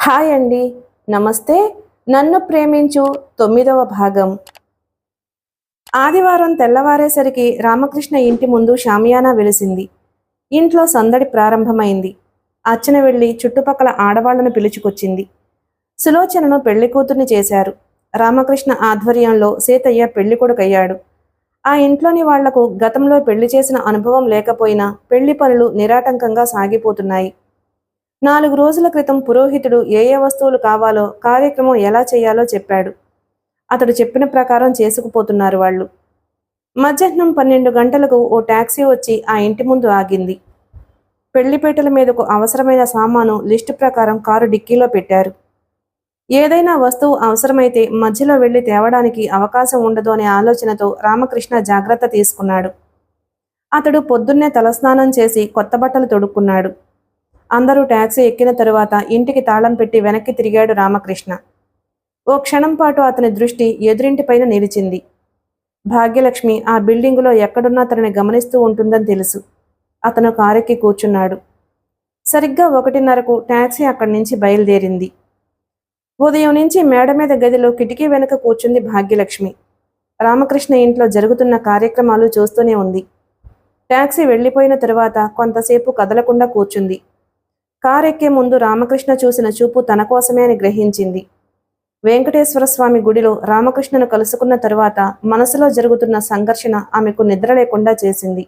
Hi అండి. నమస్తే. నన్ను ప్రేమించు 9వ భాగం. ఆదివారం తెల్లవారేసరికి రామకృష్ణ ఇంటి ముందు షామియానా వెలిసింది. ఇంట్లో సందడి ప్రారంభమైంది. అర్చన వెళ్లి చుట్టుపక్కల ఆడవాళ్లను పిలుచుకొచ్చింది. సులోచనను పెళ్లి కూతుర్ని చేశారు. రామకృష్ణ ఆధ్వర్యంలో సీతయ్య పెళ్లి కొడుకయ్యాడు. ఆ ఇంట్లోని వాళ్లకు గతంలో పెళ్లి చేసిన అనుభవం లేకపోయినా పెళ్లి పనులు నిరాటంకంగా సాగిపోతున్నాయి. 4 రోజుల క్రితం పురోహితుడు ఏ ఏ వస్తువులు కావాలో, కార్యక్రమం ఎలా చేయాలో చెప్పాడు. అతడు చెప్పిన ప్రకారం చేసుకుపోతున్నారు వాళ్ళు. మధ్యాహ్నం 12 గంటలకు ఓ టాక్సీ వచ్చి ఆ ఇంటి ముందు ఆగింది. పెళ్లిపేటల మీదకు అవసరమైన సామాను లిస్టు ప్రకారం కారు డిక్కీలో పెట్టారు. ఏదైనా వస్తువు అవసరమైతే మధ్యలో వెళ్లి తేవడానికి అవకాశం ఉండదు అనే ఆలోచనతో రామకృష్ణ జాగ్రత్త తీసుకున్నాడు. అతడు పొద్దున్నే తలస్నానం చేసి కొత్త బట్టలు తొడుక్కున్నాడు. అందరూ టాక్సీ ఎక్కిన తరువాత ఇంటికి తాళం పెట్టి వెనక్కి తిరిగాడు రామకృష్ణ. ఓ క్షణం పాటు అతని దృష్టి ఎదురింటిపైన నిలిచింది. భాగ్యలక్ష్మి ఆ బిల్డింగులో ఎక్కడున్నా తనని గమనిస్తూ ఉంటుందని తెలుసు. అతను కారెక్కి కూర్చున్నాడు. సరిగ్గా 1:30కు టాక్సీ అక్కడి నుంచి బయలుదేరింది. ఉదయం నుంచి మేడ మీద గదిలో కిటికీ వెనుక కూర్చుంది భాగ్యలక్ష్మి. రామకృష్ణ ఇంట్లో జరుగుతున్న కార్యక్రమాలు చూస్తూనే ఉంది. టాక్సీ వెళ్లిపోయిన తరువాత కొంతసేపు కదలకుండా కూర్చుంది. కారెక్కే ముందు రామకృష్ణ చూసిన చూపు తన కోసమే అని గ్రహించింది. వెంకటేశ్వర స్వామి గుడిలో రామకృష్ణను కలుసుకున్న తరువాత మనసులో జరుగుతున్న సంఘర్షణ ఆమెకు నిద్ర లేకుండా చేసింది.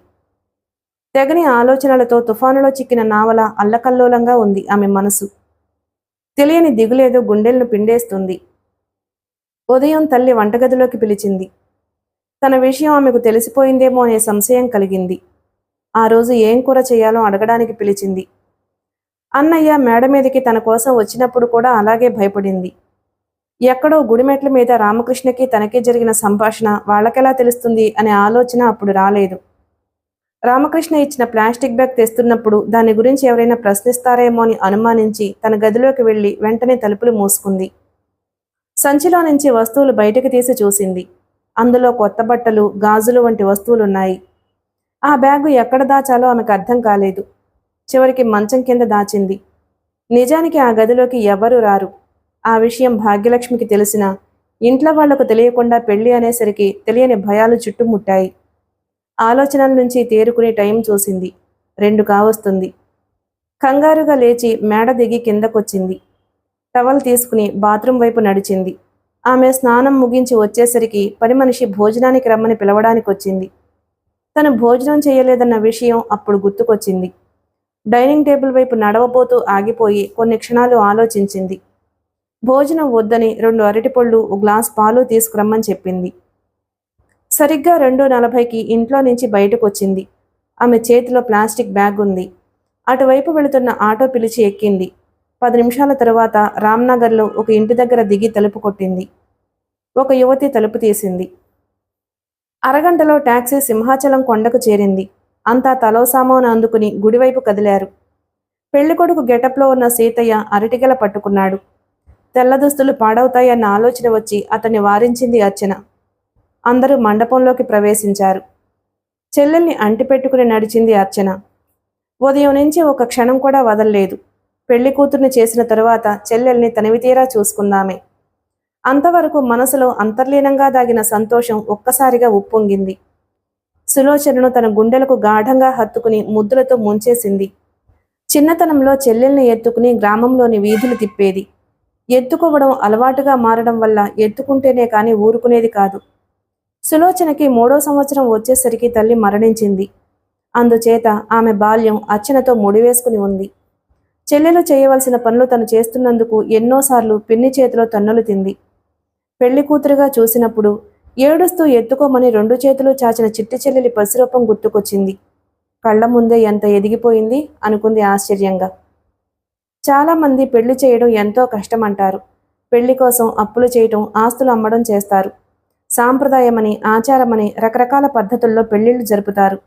తెగని ఆలోచనలతో తుఫానులో చిక్కిన నావల అల్లకల్లోలంగా ఉంది ఆమె మనసు. తెలియని దిగులేదో గుండెలను పిండేస్తుంది. ఉదయం తల్లి వంటగదిలోకి పిలిచింది. తన విషయం ఆమెకు తెలిసిపోయిందేమో అనే సంశయం కలిగింది. ఆ రోజు ఏం కూర చేయాలో అడగడానికి పిలిచింది. అన్నయ్య మేడ మీదకి తన కోసం వచ్చినప్పుడు కూడా అలాగే భయపడింది. ఎక్కడో గుడిమెట్ల మీద రామకృష్ణకి తనకి జరిగిన సంభాషణ వాళ్ళకెలా తెలుస్తుంది అనే ఆలోచన అప్పుడు రాలేదు. రామకృష్ణ ఇచ్చిన ప్లాస్టిక్ బ్యాగ్ తెస్తున్నప్పుడు దాని గురించి ఎవరైనా ప్రశ్నిస్తారేమో అని అనుమానించి తన గదిలోకి వెళ్లి వెంటనే తలుపులు మూసుకుంది. సంచిలో నుంచి వస్తువులు బయటకు తీసి చూసింది. అందులో కొత్త బట్టలు, గాజులు వంటి వస్తువులున్నాయి. ఆ బ్యాగు ఎక్కడ దాచాలో ఆమెకు అర్థం కాలేదు. చివరికి మంచం కింద దాచింది. నిజానికి ఆ గదిలోకి ఎవరూ రారు. ఆ విషయం భాగ్యలక్ష్మికి తెలిసినా ఇంట్లో వాళ్లకు తెలియకుండా పెళ్లి అనేసరికి తెలియని భయాలు చుట్టుముట్టాయి. ఆలోచనల నుంచి తేరుకునే టైం చూసింది. 2 కావస్తుంది. కంగారుగా లేచి మేడ దిగి కిందకొచ్చింది. టవల్ తీసుకుని బాత్రూం వైపు నడిచింది. ఆమె స్నానం ముగించి వచ్చేసరికి పని మనిషి భోజనానికి రమ్మని పిలవడానికొచ్చింది. తను భోజనం చేయలేదన్న విషయం అప్పుడు గుర్తుకొచ్చింది. డైనింగ్ టేబుల్ వైపు నడవబోతూ ఆగిపోయి కొన్ని క్షణాలు ఆలోచించింది. భోజనం వద్దని 2 అరటిపళ్ళు, ఓ గ్లాస్ పాలు తీసుకురమ్మని చెప్పింది. సరిగ్గా 2:40కి ఇంట్లో నుంచి బయటకొచ్చింది. ఆమె చేతిలో ప్లాస్టిక్ బ్యాగ్ ఉంది. అటువైపు వెళుతున్న ఆటో పిలిచి ఎక్కింది. 10 నిమిషాల తరువాత రామ్నగర్లో ఒక ఇంటి దగ్గర దిగి తలుపు కొట్టింది. ఒక యువతి తలుపు తీసింది. అరగంటలో టాక్సీ సింహాచలం కొండకు చేరింది. అంతా తలో సామాను అందుకుని గుడివైపు కదిలారు. పెళ్లికొడుకు గెటప్లో ఉన్న సీతయ్య అరటిగెల పట్టుకున్నాడు. తెల్ల దుస్తులు పాడవుతాయన్న ఆలోచన వచ్చి అతన్ని వారించింది అర్చన. అందరూ మండపంలోకి ప్రవేశించారు. చెల్లెల్ని అంటిపెట్టుకుని నడిచింది అర్చన. ఉదయం నుంచి ఒక క్షణం కూడా వదల్లేదు. పెళ్లి కూతుర్ని చేసిన తరువాత చెల్లెల్ని తనివితీరా చూసుకుందామే. అంతవరకు మనసులో అంతర్లీనంగా దాగిన సంతోషం ఒక్కసారిగా ఉప్పొంగింది. సులోచనను తన గుండెలకు గాఢంగా హత్తుకుని ముద్దులతో ముంచేసింది. చిన్నతనంలో చెల్లెల్ని ఎత్తుకుని గ్రామంలోని వీధులు తిప్పేది. ఎత్తుకోవడం అలవాటుగా మారడం వల్ల ఎత్తుకుంటేనే కాని ఊరుకునేది కాదు. సులోచనకి 3వ సంవత్సరం వచ్చేసరికి తల్లి మరణించింది. అందుచేత ఆమె బాల్యం అర్చనతో ముడివేసుకుని ఉంది. చెల్లెలు చేయవలసిన పనులు తను చేస్తున్నందుకు ఎన్నోసార్లు పిన్ని చేతిలో తన్నులు తింది. పెళ్లి కూతురుగా చూసినప్పుడు ఏడుస్తూ ఎత్తుకోమని 2 చేతులు చాచిన చిట్టి చెల్లెలి పసిరూపం గుర్తుకొచ్చింది. కళ్ల ముందే ఎంత ఎదిగిపోయింది అనుకుంది ఆశ్చర్యంగా. చాలామంది పెళ్లి చేయడం ఎంతో కష్టమంటారు. పెళ్లి కోసం అప్పులు చేయటం, ఆస్తులు అమ్మడం చేస్తారు. సాంప్రదాయమని, ఆచారమని రకరకాల పద్ధతుల్లో పెళ్లిళ్లు జరుపుతారు.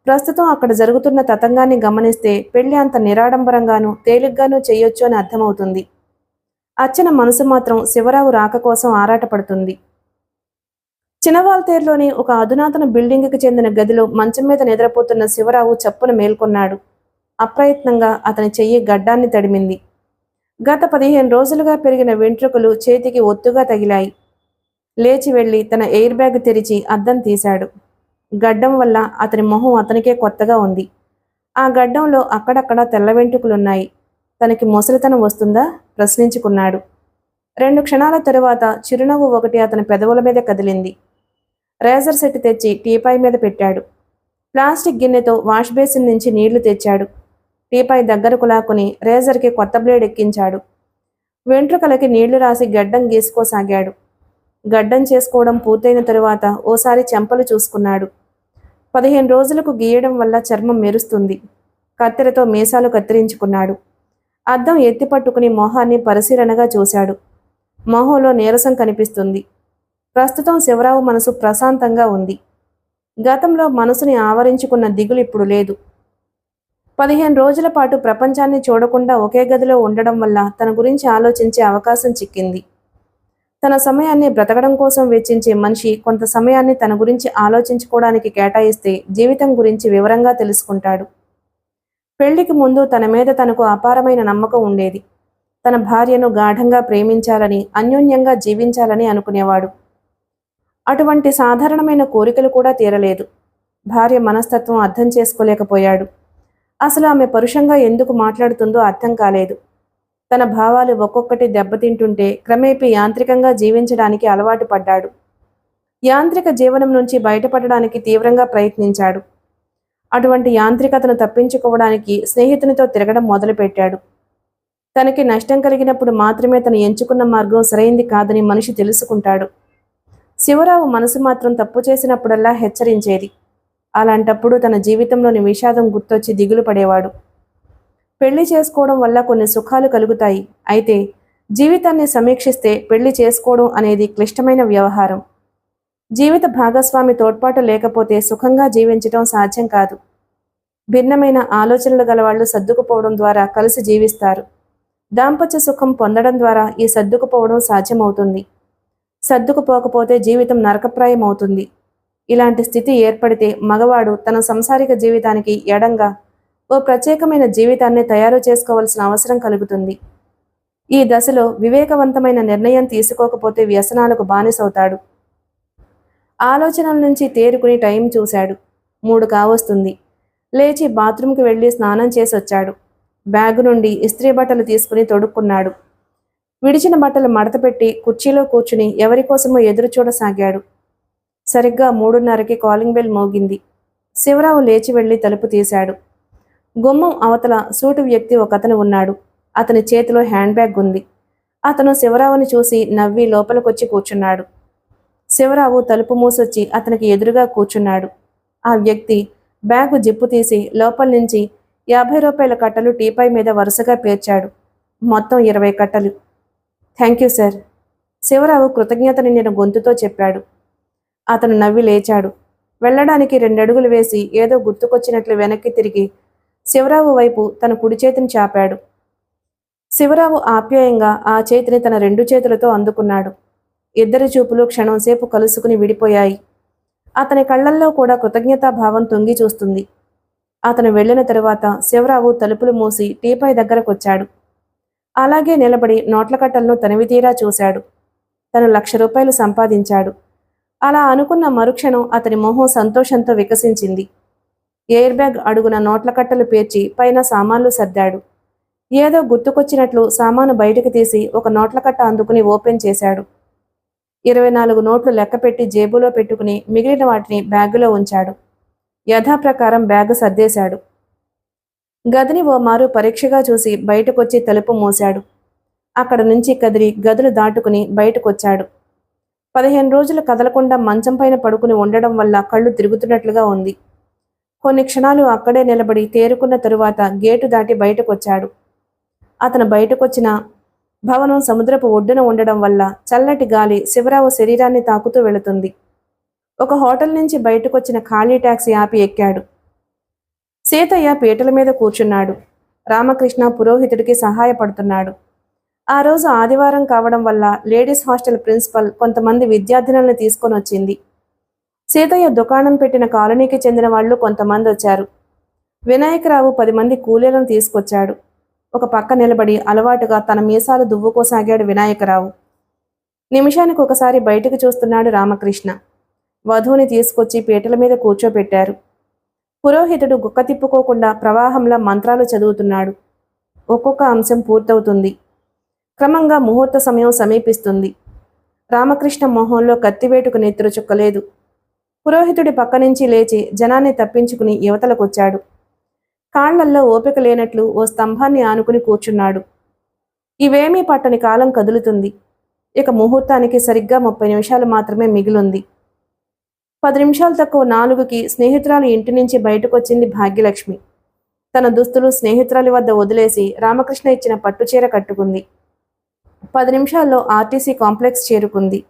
ప్రస్తుతం అక్కడ జరుగుతున్న తతంగాన్ని గమనిస్తే పెళ్లి అంత నిరాడంబరంగానూ తేలిగ్గానూ చేయొచ్చు అని అర్థమవుతుంది. అర్చన మనసు మాత్రం శివరావు రాక కోసం ఆరాటపడుతుంది. చినవాల్తేరులోని ఒక అధునాతన బిల్డింగుకి చెందిన గదిలో మంచం మీద నిద్రపోతున్న శివరావు చప్పున మేల్కొన్నాడు. అప్రయత్నంగా అతని చెయ్యి గడ్డాన్ని తడిమింది. గత 15 రోజులుగా పెరిగిన వెంట్రుకలు చేతికి ఒత్తుగా తగిలాయి. లేచి వెళ్లి తన ఎయిర్ బ్యాగ్ తెరిచి అద్దం తీశాడు. గడ్డం వల్ల అతని మొహం అతనికే కొత్తగా ఉంది. ఆ గడ్డంలో అక్కడక్కడ తెల్ల వెంట్రుకలున్నాయి. తనకి ముసలితనం వస్తుందా? ప్రశ్నించుకున్నాడు. 2 క్షణాల తరువాత చిరునవ్వు ఒకటి అతని పెదవుల మీద కదిలింది. రేజర్ సెట్ తెచ్చి టీపాయ్ మీద పెట్టాడు. ప్లాస్టిక్ గిన్నెతో వాష్ బేసిన్ నుంచి నీళ్లు తెచ్చాడు. టీపాయ్ దగ్గరకు లాక్కుని రేజర్కి కొత్త బ్లేడ్ ఎక్కించాడు. వెంట్రుకలకి నీళ్లు రాసి గడ్డం గీసుకోసాగాడు. గడ్డం చేసుకోవడం పూర్తయిన తరువాత ఓసారి చెంపలు చూసుకున్నాడు. 15 రోజులకు గీయడం వల్ల చర్మం మెరుస్తుంది. కత్తెరతో మీసాలు కత్తిరించుకున్నాడు. అద్దం ఎత్తి పట్టుకుని మొహాన్ని పరిశీలనగా చూశాడు. మొహంలో నీరసం కనిపిస్తుంది. ప్రస్తుతం శివరావు మనసు ప్రశాంతంగా ఉంది. గతంలో మనసుని ఆవరించుకున్న దిగులు ఇప్పుడు లేదు. 15 రోజుల పాటు ప్రపంచాన్ని చూడకుండా ఒకే గదిలో ఉండడం వల్ల తన గురించి ఆలోచించే అవకాశం చిక్కింది. తన సమయాన్ని బ్రతకడం కోసం వెచ్చించే మనిషి కొంత సమయాన్ని తన గురించి ఆలోచించుకోవడానికి కేటాయిస్తే జీవితం గురించి వివరంగా తెలుసుకుంటాడు. పెళ్లికి ముందు తన మీద తనకు అపారమైన నమ్మకం ఉండేది. తన భార్యను గాఢంగా ప్రేమించాలని, అన్యోన్యంగా జీవించాలని అనుకునేవాడు. అటువంటి సాధారణమైన కోరికలు కూడా తీరలేదు. భార్య మనస్తత్వం అర్థం చేసుకోలేకపోయాడు. అసలు ఆమె పరుషంగా ఎందుకు మాట్లాడుతుందో అర్థం కాలేదు. తన భావాలు ఒక్కొక్కటి దెబ్బతింటుంటే క్రమేపీ యాంత్రికంగా జీవించడానికి అలవాటు పడ్డాడు. యాంత్రిక జీవనం నుంచి బయటపడడానికి తీవ్రంగా ప్రయత్నించాడు. అటువంటి యాంత్రికతను తప్పించుకోవడానికి స్నేహితునితో తిరగడం మొదలుపెట్టాడు. తనకి నష్టం కలిగినప్పుడు మాత్రమే తను ఎంచుకున్న మార్గం సరైంది కాదని మనిషి తెలుసుకుంటాడు. శివరావు మనసు మాత్రం తప్పు చేసినప్పుడల్లా హెచ్చరించేది. అలాంటప్పుడు తన జీవితంలోని విషాదం గుర్తొచ్చి దిగులు పడేవాడు. పెళ్లి చేసుకోవడం వల్ల కొన్ని సుఖాలు కలుగుతాయి. అయితే జీవితాన్ని సమీక్షిస్తే పెళ్లి చేసుకోవడం అనేది క్లిష్టమైన వ్యవహారం. జీవిత భాగస్వామి తోడ్పాటు లేకపోతే సుఖంగా జీవించడం సాధ్యం కాదు. భిన్నమైన ఆలోచనలు గలవాళ్లు సర్దుకుపోవడం ద్వారా కలిసి జీవిస్తారు. దాంపత్య సుఖం పొందడం ద్వారా ఈ సర్దుకుపోవడం సాధ్యమవుతుంది. సర్దుకుపోకపోతే జీవితం నరకప్రాయం అవుతుంది. ఇలాంటి స్థితి ఏర్పడితే మగవాడు తన సంసారిక జీవితానికి ఎడంగా ఓ ప్రత్యేకమైన జీవితాన్ని తయారు చేసుకోవాల్సిన అవసరం కలుగుతుంది. ఈ దశలో వివేకవంతమైన నిర్ణయం తీసుకోకపోతే వ్యసనాలకు బానిసవుతాడు. ఆలోచనల నుంచి తేరుకుని టైం చూశాడు. 3 కావస్తుంది. లేచి బాత్రూంకి వెళ్ళి స్నానం చేసి వచ్చాడు. బ్యాగు నుండి ఇస్త్రీ బట్టలు తీసుకుని తొడుక్కున్నాడు. విడిచిన బట్టలు మడతపెట్టి కుర్చీలో కూర్చుని ఎవరికోసమో ఎదురు చూడసాగాడు. సరిగ్గా 3:30కి కాలింగ్ బెల్ మోగింది. శివరావు లేచి వెళ్లి తలుపు తీశాడు. గుమ్మం అవతల సూటు వ్యక్తి ఒకతను ఉన్నాడు. అతని చేతిలో హ్యాండ్ బ్యాగ్ ఉంది. అతను శివరావుని చూసి నవ్వి లోపలికొచ్చి కూర్చున్నాడు. శివరావు తలుపు మూసొచ్చి అతనికి ఎదురుగా కూర్చున్నాడు. ఆ వ్యక్తి బ్యాగు జిప్పు తీసి లోపల నుంచి 50 రూపాయల కట్టలు టీపాయ్ మీద వరుసగా పేర్చాడు. మొత్తం 20 కట్టలు. Thank you sir. శివరావు కృతజ్ఞత నిండిన గొంతుతో చెప్పాడు. అతను నవ్వి లేచాడు. వెళ్ళడానికి 2 అడుగులు వేసి ఏదో గుర్తుకొచ్చినట్లు వెనక్కి తిరిగి శివరావు వైపు తన కుడి చేతిని చాపాడు. శివరావు ఆప్యాయంగా ఆ చేతిని తన 2 చేతులతో అందుకున్నాడు. ఇద్దరి చూపులు క్షణంసేపు కలుసుకుని విడిపోయాయి. అతని కళ్లల్లో కూడా కృతజ్ఞతాభావం తొంగి చూస్తుంది. అతను వెళ్ళిన తరువాత శివరావు తలుపులు మూసి టీపాయ్ దగ్గరకొచ్చాడు. అలాగే నిలబడి నోట్ల కట్టలను తనివితీరా చూశాడు. తను 1,00,000 రూపాయలు సంపాదించాడు. అలా అనుకున్న మరుక్షణం అతని మొహం సంతోషంతో వికసించింది. ఎయిర్ బ్యాగ్ అడుగున నోట్ల కట్టలు పేర్చి పైన సామాన్లు సర్దాడు. ఏదో గుర్తుకొచ్చినట్లు సామాను బయటకు తీసి ఒక నోట్ల కట్ట అందుకుని ఓపెన్ చేశాడు. 24 నోట్లు లెక్కపెట్టి జేబులో పెట్టుకుని మిగిలిన వాటిని బ్యాగులో ఉంచాడు. యథాప్రకారం బ్యాగు సర్దేశాడు. గదిని ఓ మారు పరీక్షగా చూసి బయటకొచ్చి తలుపు మూశాడు. అక్కడ నుంచి కదిలి గదులు దాటుకుని బయటకొచ్చాడు. 15 రోజులు కదలకుండా మంచం పైన పడుకుని ఉండడం వల్ల కళ్ళు తిరుగుతున్నట్లుగా ఉంది. కొన్ని క్షణాలు అక్కడే నిలబడి తేరుకున్న తరువాత గేటు దాటి బయటకొచ్చాడు. అతను బయటకొచ్చిన భవనం సముద్రపు ఒడ్డున ఉండడం వల్ల చల్లటి గాలి శివరావు శరీరాన్ని తాకుతూ వెళుతుంది. ఒక హోటల్ నుంచి బయటకొచ్చిన ఖాళీ టాక్సీ ఆపి ఎక్కాడు. సీతయ్య పీటల మీద కూర్చున్నాడు. రామకృష్ణ పురోహితుడికి సహాయపడుతున్నాడు. ఆ రోజు ఆదివారం కావడం వల్ల లేడీస్ హాస్టల్ ప్రిన్సిపల్ కొంతమంది విద్యార్థినులను తీసుకొని వచ్చింది. సీతయ్య దుకాణం పెట్టిన కాలనీకి చెందిన వాళ్ళు కొంతమంది వచ్చారు. వినాయకరావు 10 మంది కూలీలను తీసుకొచ్చాడు. ఒక పక్క నిలబడి అలవాటుగా తన మీసాలు దువ్వుకోసాగాడు వినాయకరావు. నిమిషానికి ఒకసారి బయటకు చూస్తున్నాడు రామకృష్ణ. వధువుని తీసుకొచ్చి పీటల మీద కూర్చోపెట్టారు. పురోహితుడు గుక్క తిప్పుకోకుండా ప్రవాహంలా మంత్రాలు చదువుతున్నాడు. ఒక్కొక్క అంశం పూర్తవుతుంది. క్రమంగా ముహూర్త సమయం సమీపిస్తుంది. రామకృష్ణ మొహంలో కత్తివేటుకు నెత్తురు చుక్కలేదు. పురోహితుడి పక్క నుంచి లేచి జనాన్ని తప్పించుకుని యువతలకొచ్చాడు. కాళ్లల్లో ఓపిక లేనట్లు ఓ స్తంభాన్ని ఆనుకుని కూర్చున్నాడు. ఇవేమీ పట్టని కాలం కదులుతుంది. ఇక ముహూర్తానికి సరిగ్గా 30 నిమిషాలు మాత్రమే మిగిలుంది. 10 నిమిషాలు తక్కువ 4కి స్నేహితురాలి ఇంటి నుంచి బయటకొచ్చింది భాగ్యలక్ష్మి. తన దుస్తులు స్నేహితురాలి వద్ద వదిలేసి రామకృష్ణ ఇచ్చిన పట్టుచీర కట్టుకుంది. 10 నిమిషాల్లో ఆర్టీసీ కాంప్లెక్స్ చేరుకుంది.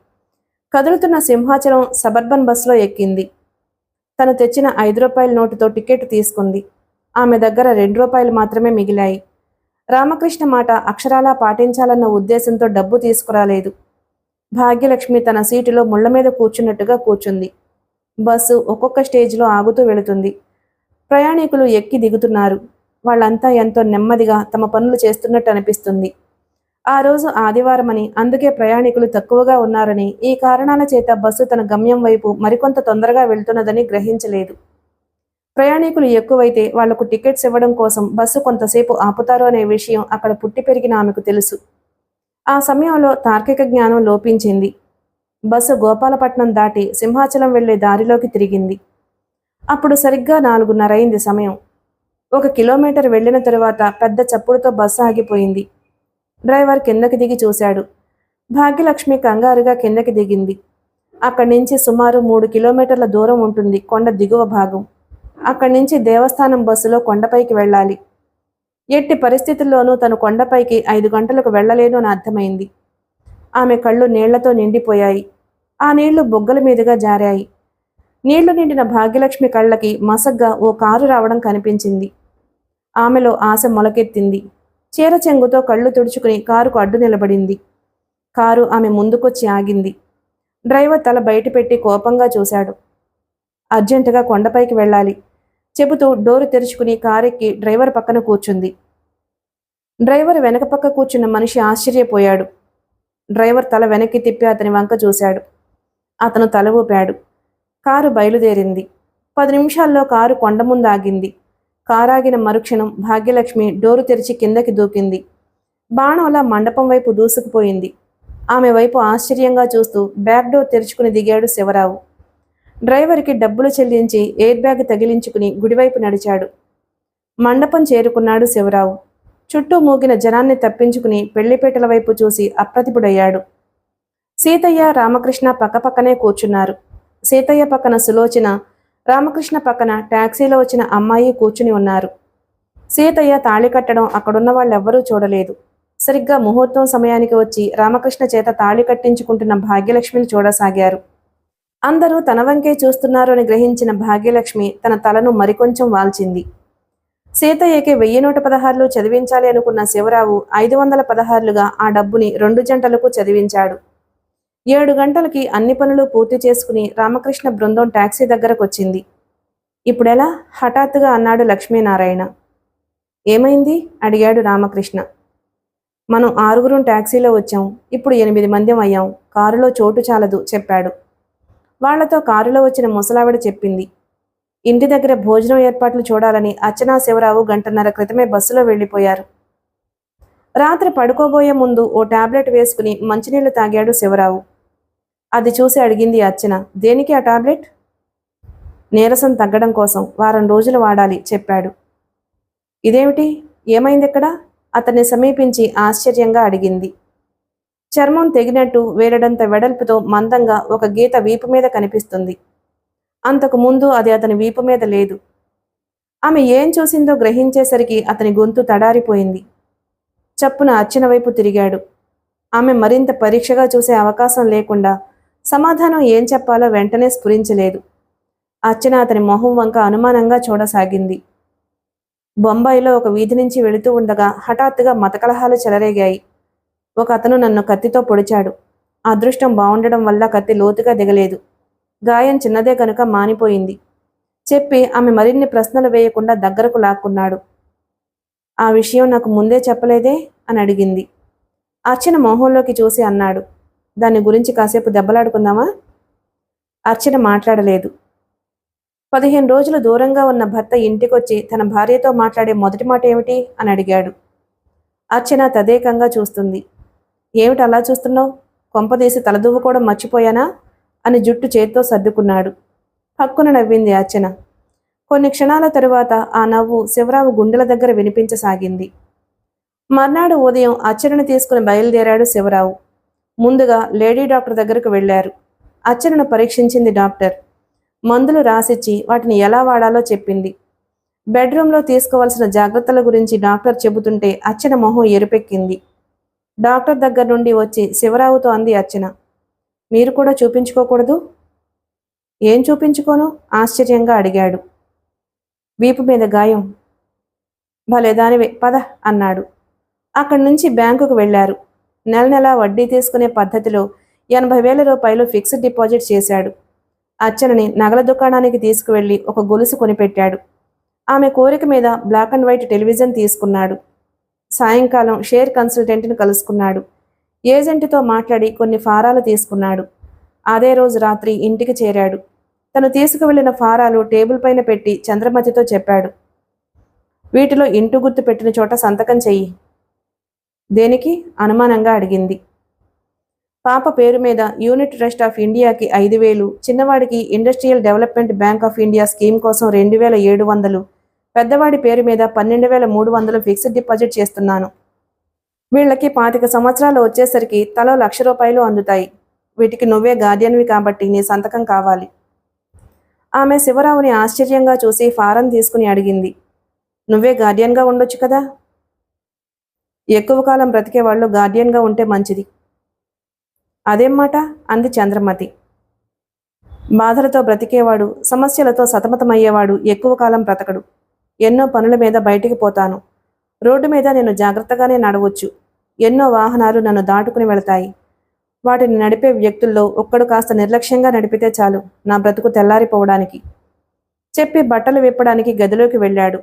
కదులుతున్న సింహాచలం సబర్బన్ బస్సులో ఎక్కింది. తను తెచ్చిన 5 రూపాయల నోటుతో టికెట్ తీసుకుంది. ఆమె దగ్గర 2 రూపాయలు మాత్రమే మిగిలాయి. రామకృష్ణ మాట అక్షరాలా పాటించాలన్న ఉద్దేశంతో డబ్బు తీసుకురాలేదు. భాగ్యలక్ష్మి తన సీటులో ముళ్ల మీద కూర్చున్నట్టుగా కూర్చుంది. బస్సు ఒక్కొక్క స్టేజ్లో ఆగుతూ వెళుతుంది. ప్రయాణికులు ఎక్కి దిగుతున్నారు. వాళ్ళంతా ఎంతో నెమ్మదిగా తమ పనులు చేస్తున్నట్టు అనిపిస్తుంది. ఆ రోజు ఆదివారమని, అందుకే ప్రయాణికులు తక్కువగా ఉన్నారని, ఈ కారణాల చేత బస్సు తన గమ్యం వైపు మరికొంత తొందరగా వెళ్తున్నదని గ్రహించలేదు. ప్రయాణికులు ఎక్కువైతే వాళ్లకు టికెట్స్ ఇవ్వడం కోసం బస్సు కొంతసేపు ఆపుతారు అనే విషయం అక్కడ పుట్టి పెరిగిన ఆమెకు తెలుసు. ఆ సమయంలో తార్కిక జ్ఞానం లోపించింది. బస్సు గోపాలపట్నం దాటి సింహాచలం వెళ్లే దారిలోకి తిరిగింది. అప్పుడు సరిగ్గా 4:30 అయింది సమయం. 1 కిలోమీటర్ వెళ్లిన తరువాత పెద్ద చప్పుడుతో బస్సు ఆగిపోయింది. డ్రైవర్ కిందకి దిగి చూశాడు. భాగ్యలక్ష్మి కంగారుగా కిందకి దిగింది. అక్కడి నుంచి సుమారు 3 కిలోమీటర్ల దూరం ఉంటుంది కొండ దిగువ భాగం. అక్కడి నుంచి దేవస్థానం బస్సులో కొండపైకి వెళ్ళాలి. ఎట్టి పరిస్థితుల్లోనూ తను కొండపైకి 5 గంటలకు వెళ్లలేను అని అర్థమైంది. ఆమె కళ్ళు నీళ్లతో నిండిపోయాయి. ఆ నీళ్లు బొగ్గల మీదుగా జారాయి. నీళ్లు నిండిన భాగ్యలక్ష్మి కళ్ళకి మసగ్గా ఓ కారు రావడం కనిపించింది. ఆమెలో ఆశ మొలకెత్తింది. చీర చెంగుతో కళ్ళు తుడుచుకుని కారుకు అడ్డు నిలబడింది. కారు ఆమె ముందుకొచ్చి ఆగింది. డ్రైవర్ తల బయటపెట్టి కోపంగా చూశాడు. అర్జెంటుగా కొండపైకి వెళ్ళాలి చెబుతూ డోరు తెరుచుకుని కారెక్కి డ్రైవర్ పక్కన కూర్చుంది. డ్రైవర్ వెనక పక్క కూర్చున్న మనిషి ఆశ్చర్యపోయాడు. డ్రైవర్ తల వెనక్కి తిప్పి అతని వంక చూశాడు. అతను తల ఊపాడు. కారు బయలుదేరింది. 10 నిమిషాల్లో కారు కొండ ముందు ఆగింది. కారాగిన మరుక్షణం భాగ్యలక్ష్మి డోరు తెరిచి కిందకి దూకింది. బాణంలా మండపం వైపు దూసుకుపోయింది. ఆమె వైపు ఆశ్చర్యంగా చూస్తూ బ్యాక్ డోర్ తెరుచుకుని దిగాడు శివరావు. డ్రైవర్కి డబ్బులు చెల్లించి ఎయిర్ బ్యాగ్ తగిలించుకుని గుడివైపు నడిచాడు. మండపం చేరుకున్నాడు శివరావు. చుట్టూ మూగిన జనాన్ని తప్పించుకుని పెళ్లిపేటల వైపు చూసి అప్రతిభుడయ్యాడు. సీతయ్య, రామకృష్ణ పక్కపక్కనే కూర్చున్నారు. సీతయ్య పక్కన సులోచన, రామకృష్ణ పక్కన టాక్సీలో వచ్చిన అమ్మాయి కూర్చుని ఉన్నారు. సీతయ్య తాళి కట్టడం అక్కడున్న వాళ్ళెవ్వరూ చూడలేదు. సరిగ్గా ముహూర్తం సమయానికి వచ్చి రామకృష్ణ చేత తాళి కట్టించుకుంటున్న భాగ్యలక్ష్మిని చూడసాగారు. అందరూ తన వంకే చూస్తున్నారు అని గ్రహించిన భాగ్యలక్ష్మి తన తలను మరికొంచెం వాల్చింది. సీతయ్యకి 1016 చదివించాలి అనుకున్న శివరావు 516లుగా ఆ డబ్బుని 2 జంటలకు చదివించాడు. 7 గంటలకి అన్ని పనులు పూర్తి చేసుకుని రామకృష్ణ బృందం టాక్సీ దగ్గరకొచ్చింది. ఇప్పుడెలా? హఠాత్తుగా అన్నాడు లక్ష్మీనారాయణ. ఏమైంది? అడిగాడు రామకృష్ణ. మనం 6గురం టాక్సీలో వచ్చాం. ఇప్పుడు 8 మంది అయ్యాం. కారులో చోటు చాలదు చెప్పాడు. వాళ్లతో కారులో వచ్చిన ముసలావిడ చెప్పింది. ఇంటి దగ్గర భోజనం ఏర్పాట్లు చూడాలని అర్చనా, శివరావు 1.5 గంటల క్రితమే బస్సులో వెళ్లిపోయారు. రాత్రి పడుకోబోయే ముందు ఓ టాబ్లెట్ వేసుకుని మంచినీళ్లు తాగాడు శివరావు. అది చూసి అడిగింది అర్చన. దేనికి ఆ టాబ్లెట్? నీరసం తగ్గడం కోసం. వారం రోజులు వాడాలి చెప్పాడు. ఇదేమిటి? ఏమైందెక్కడ? అతన్ని సమీపించి ఆశ్చర్యంగా అడిగింది. చర్మం తెగినట్టు వేరడంత వెడల్పుతో మందంగా ఒక గీత వీపు మీద కనిపిస్తుంది. అంతకు ముందు అది అతని వీపు మీద లేదు. ఆమె ఏం చూసిందో గ్రహించేసరికి అతని గొంతు తడారిపోయింది. చప్పున అర్చన వైపు తిరిగాడు. ఆమె మరింత పరీక్షగా చూసే అవకాశం లేకుండా సమాధానం ఏం చెప్పాలో వెంటనే స్ఫురించలేదు. అర్చన అతని మొహం వంక అనుమానంగా చూడసాగింది. బొంబాయిలో ఒక వీధి నుంచి వెళుతూ ఉండగా హఠాత్తుగా మతకలహాలు చెలరేగాయి. ఒక అతను నన్ను కత్తితో పొడిచాడు. అదృష్టం బాగుండడం వల్ల కత్తి లోతుగా దిగలేదు. గాయం చిన్నదే కనుక మానిపోయింది. చెప్పి ఆమె మరిన్ని ప్రశ్నలు వేయకుండా దగ్గరకు లాక్కున్నాడు. ఆ విషయం నాకు ముందే చెప్పలేదే అని అడిగింది. అర్చన మొహంలోకి చూసి అన్నాడు, దాని గురించి కాసేపు దెబ్బలాడుకుందామా? అర్చన మాట్లాడలేదు. 15 రోజులు దూరంగా ఉన్న భర్త ఇంటికొచ్చి తన భార్యతో మాట్లాడే మొదటి మాట ఏమిటి అని అడిగాడు. అర్చన తదేకంగా చూస్తుంది. ఏమిటి అలా చూస్తున్నావు? కొంపదీసి తలదువ్వుకోవడం మర్చిపోయానా అని జుట్టు చేత్తో సర్దుకున్నాడు. హక్కున నవ్వింది అర్చన. కొన్ని క్షణాల తరువాత ఆ నవ్వు శివరావు గుండెల దగ్గర వినిపించసాగింది. మర్నాడు ఉదయం అర్చనను తీసుకుని బయలుదేరాడు శివరావు. ముందుగా లేడీ డాక్టర్ దగ్గరకు వెళ్లారు. అర్చనను పరీక్షించింది డాక్టర్. మందులు రాసిచ్చి వాటిని ఎలా వాడాలో చెప్పింది. బెడ్రూమ్లో తీసుకోవాల్సిన జాగ్రత్తల గురించి డాక్టర్ చెబుతుంటే అర్చన మొహం ఎరుపెక్కింది. డాక్టర్ దగ్గర నుండి వచ్చి శివరావుతో అంది అర్చన, మీరు కూడా చూపించుకోకూడదు? ఏం చూపించుకోను? ఆశ్చర్యంగా అడిగాడు. వీపు మీద గాయం. భలే దానివే, పద అన్నాడు. అక్కడి నుంచి బ్యాంకుకు వెళ్లారు. నెల నెలా వడ్డీ తీసుకునే పద్ధతిలో 80,000 రూపాయలు ఫిక్స్డ్ డిపాజిట్ చేశాడు. అర్చనని నగల దుకాణానికి తీసుకువెళ్లి ఒక గొలుసు కొనిపెట్టాడు. ఆమె కోరిక మీద బ్లాక్ అండ్ వైట్ టెలివిజన్ తీసుకున్నాడు. సాయంకాలం షేర్ కన్సల్టెంట్ను కలుసుకున్నాడు. ఏజెంట్తో మాట్లాడి కొన్ని ఫారాలు తీసుకున్నాడు. అదే రోజు రాత్రి ఇంటికి చేరాడు. తను తీసుకువెళ్లిన ఫారాలు టేబుల్ పైన పెట్టి చంద్రమతితో చెప్పాడు, వీటిలో ఇంటు గుర్తు పెట్టిన చోట సంతకం చెయ్యి. దేనికి? అనుమానంగా అడిగింది. పాప పేరు మీద యూనిట్ ట్రస్ట్ ఆఫ్ ఇండియాకి 5,000, చిన్నవాడికి industrial development bank of India scheme కోసం 2,700, పెద్దవాడి పేరు మీద 12,300 ఫిక్స్డ్ డిపాజిట్ చేస్తున్నాను. వీళ్ళకి 25 సంవత్సరాలు వచ్చేసరికి తలో 1,00,000 రూపాయలు అందుతాయి. వీటికి నువ్వే గార్డియన్వి కాబట్టి నీ సంతకం కావాలి. ఆమె శివరావుని ఆశ్చర్యంగా చూసి ఫారం తీసుకుని అడిగింది, నువ్వే గార్డియన్గా ఉండొచ్చు కదా? ఎక్కువ కాలం బ్రతికే వాళ్ళు గార్డియన్గా ఉంటే మంచిది. అదేం మాట? అంది చంద్రమతి. బాధలతో బ్రతికేవాడు, సమస్యలతో సతమతమయ్యేవాడు ఎక్కువ కాలం బ్రతకడు. ఎన్నో పనుల మీద బయటికి పోతాను. రోడ్డు మీద నేను జాగ్రత్తగానే నడవచ్చు. ఎన్నో వాహనాలు నన్ను దాటుకుని వెళతాయి. వాటిని నడిపే వ్యక్తుల్లో ఒక్కడు కాస్త నిర్లక్ష్యంగా నడిపితే చాలు నా బ్రతుకు తెల్లారిపోవడానికి చెప్పి బట్టలు విప్పడానికి గదిలోకి వెళ్ళాడు.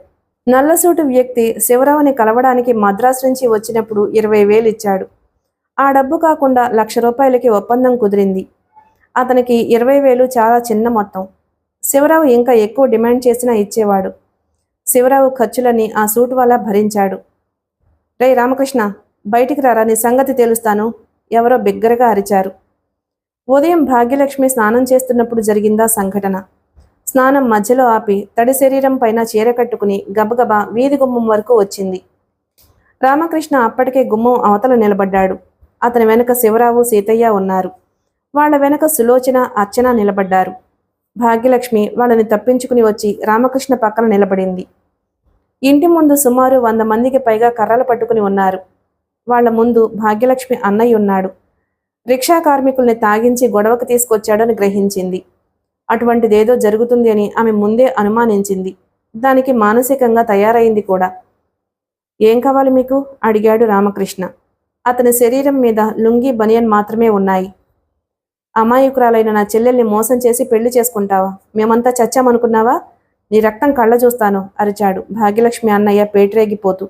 నల్లసూటు వ్యక్తి శివరావుని కలవడానికి మద్రాసు నుంచి వచ్చినప్పుడు 20,000 ఇచ్చాడు. ఆ డబ్బు కాకుండా 1,00,000 రూపాయలకి ఒప్పందం కుదిరింది. అతనికి 20,000 చాలా చిన్న మొత్తం. శివరావు ఇంకా ఎక్కువ డిమాండ్ చేసినా ఇచ్చేవాడు. శివరావు ఖర్చులని ఆ సూటు వల్ల భరించాడు. రేయ్ రామకృష్ణ, బయటికి రారా, నీ సంగతి తెలుస్తాను, ఎవరో బిగ్గరగా అరిచారు. ఉదయం భాగ్యలక్ష్మి స్నానం చేస్తున్నప్పుడు జరిగిందా సంఘటన. స్నానం మధ్యలో ఆపి తడి శరీరం పైన చీర కట్టుకుని గబగబా వీధి గుమ్మం వరకు వచ్చింది. రామకృష్ణ అప్పటికే గుమ్మం అవతల నిలబడ్డాడు. అతని వెనక శివరావు, సీతయ్య ఉన్నారు. వాళ్ల వెనక సులోచన, అర్చన నిలబడ్డారు. భాగ్యలక్ష్మి వాళ్ళని తప్పించుకుని వచ్చి రామకృష్ణ పక్కన నిలబడింది. ఇంటి ముందు సుమారు 100 మందికి పైగా కర్రలు పట్టుకుని ఉన్నారు. వాళ్ల ముందు భాగ్యలక్ష్మి అన్నయ్య ఉన్నాడు. రిక్షా కార్మికుల్ని తాగించి గొడవకు తీసుకొచ్చాడని గ్రహించింది. అటువంటిదేదో జరుగుతుంది అని ఆమె ముందే అనుమానించింది. దానికి మానసికంగా తయారైంది కూడా. ఏం కావాలి మీకు? అడిగాడు రామకృష్ణ. అతని శరీరం మీద లుంగీ, బనియన్ మాత్రమే ఉన్నాయి. అమాయకురాలైన నా చెల్లెల్ని మోసం చేసి పెళ్లి చేసుకుంటావా? మేమంతా చచ్చామనుకున్నావా? నీ రక్తం కళ్ళ చూస్తాను అరిచాడు భాగ్యలక్ష్మి అన్నయ్య పేటరేగిపోతూ.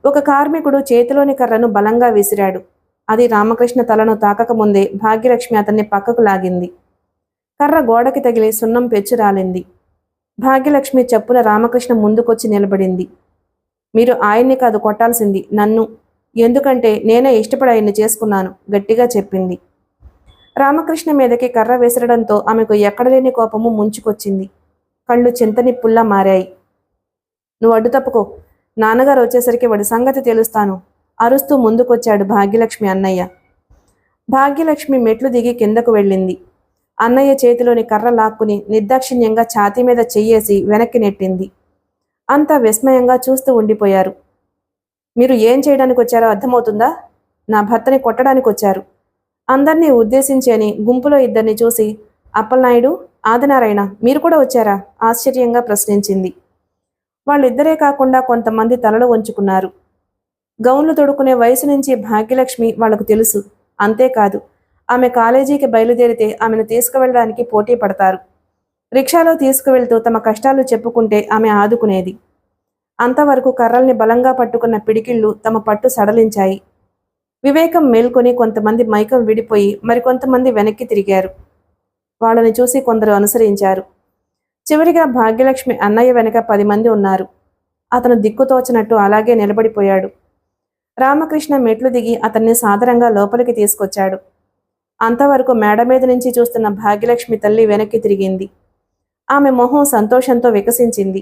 ఒక కార్మికుడు చేతిలోని కర్రను బలంగా విసిరాడు. అది రామకృష్ణ తలను తాకకముందే భాగ్యలక్ష్మి అతన్ని పక్కకు లాగింది. కర్ర గోడకి తగిలి సున్నం పెచ్చు రాలింది. భాగ్యలక్ష్మి చప్పున రామకృష్ణ ముందుకొచ్చి నిలబడింది. మీరు ఆయన్ని కాదు కొట్టాల్సింది, నన్ను. ఎందుకంటే నేనే ఇష్టపడి ఆయన్ని చేసుకున్నాను గట్టిగా చెప్పింది. రామకృష్ణ మీదకి కర్ర విసరడంతో ఆమెకు ఎక్కడలేని కోపము ముంచుకొచ్చింది. కళ్ళు చింతనిప్పుల్లా మారాయి. నువ్వు అడ్డు తప్పుకో, నాన్నగారు వచ్చేసరికి వాడి సంగతి తెలుస్తాను అరుస్తూ ముందుకొచ్చాడు భాగ్యలక్ష్మి అన్నయ్య. భాగ్యలక్ష్మి మెట్లు దిగి కిందకు వెళ్ళింది. అన్నయ్య చేతిలోని కర్ర లాక్కుని నిర్దాక్షిణ్యంగా ఛాతీ మీద చెయ్యేసి వెనక్కి నెట్టింది. అంతా విస్మయంగా చూస్తూ ఉండిపోయారు. మీరు ఏం చేయడానికి వచ్చారో అర్థమవుతుందా? నా భర్తని కొట్టడానికి వచ్చారు. అందర్నీ ఉద్దేశించి అని గుంపులో ఇద్దరిని చూసి, అప్పలనాయుడు, ఆదినారాయణ, మీరు కూడా వచ్చారా? ఆశ్చర్యంగా ప్రశ్నించింది. వాళ్ళిద్దరే కాకుండా కొంతమంది తలలు వంచుకున్నారు. గౌన్లు తొడుక్కునే వయసు నుంచి భాగ్యలక్ష్మి వాళ్లకు తెలుసు. అంతేకాదు, ఆమె కాలేజీకి బయలుదేరితే ఆమెను తీసుకువెళ్ళడానికి పోటీ పడతారు. రిక్షాలో తీసుకువెళ్తూ తమ కష్టాలు చెప్పుకుంటే ఆమె ఆదుకునేది. అంతవరకు కర్రల్ని బలంగా పట్టుకున్న పిడికిళ్ళు తమ పట్టు సడలించాయి. వివేకం మేల్కొని కొంతమంది మైకం విడిపోయి మరికొంతమంది వెనక్కి తిరిగారు. వాళ్ళని చూసి కొందరు అనుసరించారు. చివరిగా భాగ్యలక్ష్మి అన్నయ్య వెనక 10 మంది ఉన్నారు. అతను దిక్కుతోచనట్టు అలాగే నిలబడిపోయాడు. రామకృష్ణ మెట్లు దిగి అతన్ని సాదరంగా లోపలికి తీసుకొచ్చాడు. అంతవరకు మేడ మీద నుంచి చూస్తున్న భాగ్యలక్ష్మి తల్లి వెనక్కి తిరిగింది. ఆమె మొహం సంతోషంతో వికసించింది.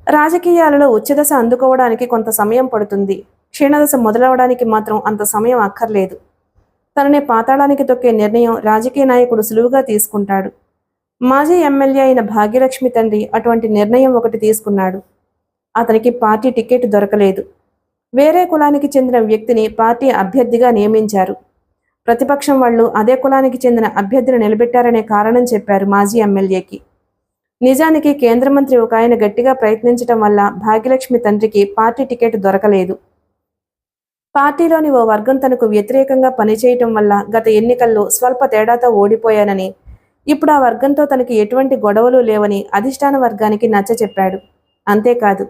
రాజకీయాలలో ఉచ్చదశ అందుకోవడానికి కొంత సమయం పడుతుంది. క్షీణదశ మొదలవడానికి మాత్రం అంత సమయం అక్కర్లేదు. తనని పాతాళానికి తొక్కే నిర్ణయం రాజకీయ నాయకుడు సులువుగా తీసుకుంటాడు. మాజీ ఎమ్మెల్యే అయిన భాగ్యలక్ష్మి తండ్రి అటువంటి నిర్ణయం ఒకటి తీసుకున్నాడు. అతనికి పార్టీ టికెట్ దొరకలేదు. వేరే కులానికి చెందిన వ్యక్తిని పార్టీ అభ్యర్థిగా నియమించారు. ప్రతిపక్షం వాళ్ళు అదే కులానికి చెందిన అభ్యర్థిని నిలబెట్టారనే కారణం చెప్పారు మాజీ ఎమ్మెల్యేకి. నిజానికి కేంద్ర మంత్రి ఒక ఆయన గట్టిగా ప్రయత్నించడం వల్ల భాగ్యలక్ష్మి తండ్రికి పార్టీ టికెట్ దొరకలేదు. పార్టీలోని ఓ వర్గం తనకు వ్యతిరేకంగా పనిచేయటం వల్ల గత ఎన్నికల్లో స్వల్ప తేడాతో ఓడిపోయానని, ఇప్పుడు ఆ వర్గంతో తనకి ఎటువంటి గొడవలు లేవని అధిష్టాన వర్గానికి నచ్చచెప్పాడు. అంతేకాదు,